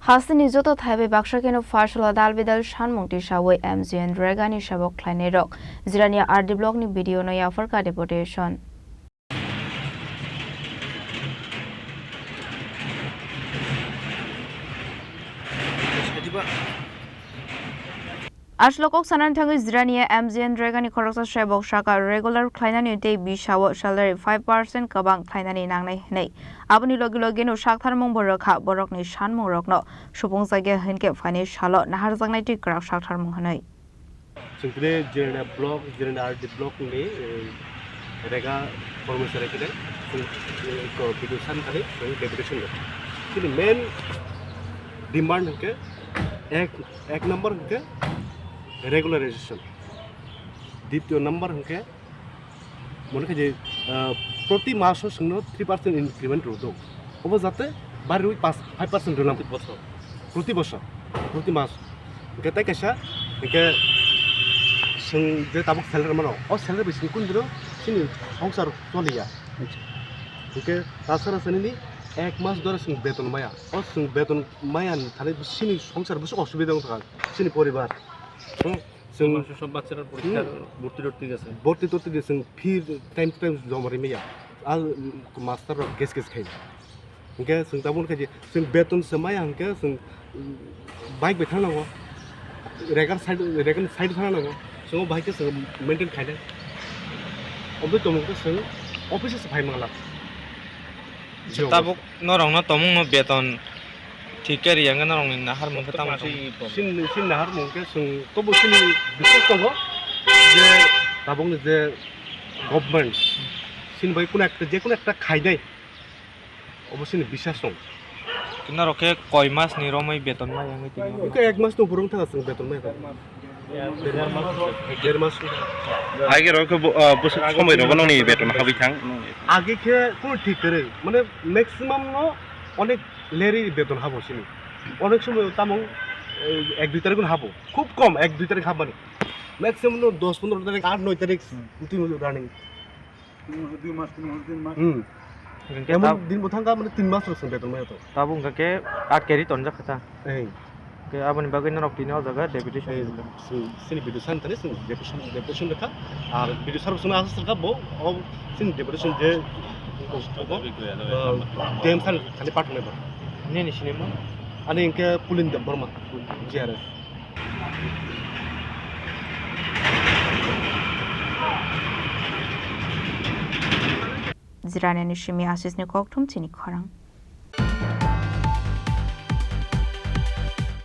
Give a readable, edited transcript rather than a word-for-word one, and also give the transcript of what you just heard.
Haste ni Jotto Thaibai Baksakhe no Phasalo Dalbidal Sanmung Tisawi MGN Rega ni Sebok Khlainai rok Jirania block ni BDO no Yapharkha Deputation. Ashlokok sanan thangi Jirania MGN Rega ni Khorang Sebok Saka regular Khlainai ni day bisawo salary 5% kabang Khlainai nangnai nei aboni logi no Sanmung borokha borok ni Sanmung rok no subung jage hinke phani salo nahar jangnai ti krak Sanmung hanai Sungkre Jirania block Jirania block ni Rega formation rekide ko Deputation thari Deputation kini main demand ke ek number ke regularization দ্বিতীয় number হকে মনে হয় যে প্রতি মাসে সঙ্গে 3% increment রোদো ওব যাতে বাড়ি 5% রোলাম প্রতি মাস কে তাই কেসা কে সং যে তাবক স্যালারি মানো ও স্যালারি বেশি কোন দিলো সিনি সংসার চলিয়া কে তাছাড়া সিনি এক মাস ধরে সং বেতন মায়া ও সং বেতন মায়া তাহলে সিনি সংসার বেশি অসুবিধা থাকে সিনি পরিবার সব বাচ্চারা পরীক্ষার ভর্তি টর্তি গেছেন ফির টাইম টু টাইম জমা রেমিয়া আর মাস্টার গেস খাই ওকে जों दा बुंनो जों बेतन समाया हमके जों बाइक पे थांनांगौ रेगार साइड थांनांगौ जों बाइक जों मेंटेन खायदे अबे तमंगो जों अफिस से फाइ मांगला ताबुक नरंनो तमंगो बेतन ठीक है यांग नरंनि नाहार मंगो तामा सिन नाहार मंगो जों तबो सिन बिसेस दङ जे ताबुंनि जे गभर्नमेंट सिन बाय कोन একটা খাইদাই অবশ্যই বিশ্বাস দं কিনা রকে কয় মাস নি রমই বেতন মাই আমি তিন ওকে এক মাস তো পুরো থাকাছেন বেতন মাই দেড় মাস আগে রকে বছর সময় রব ননি বেতন হাবি থাং আগে কে কোন ঠিক করে মানে ম্যাক্সিমাম ন অনেক লেরি বেতন হাবো সিনি অনেক সময় তামং 1-2 তারিখ হাবো খুব কম 1-2 তারিখ হাবানি ম্যাক্সিমাম 10-15 তারিখ 8-9 তারিখ তিন রানিং 2 মাস 3 মাস এমন দিন বথাঙ্গা মানে 3 মাস রসন বেতন মাই তো তাবুং কে 8 কেরি তনজা খাতা এই কে আবনি বাগৈ নরক তিন জায়গা ডেপুটেশন সিনি Deputation তানে সিনি Deputation লেখা আর BDO সার্ভিসনা আছে সরকার বো ও সিনি Deputation যে dem san খালি পাঠনে বর নে নি সিনেমা আনি ইনকে Pulin Deb Barma GRS Jirania ni Shimi Haste ni Koktum Chini Khorang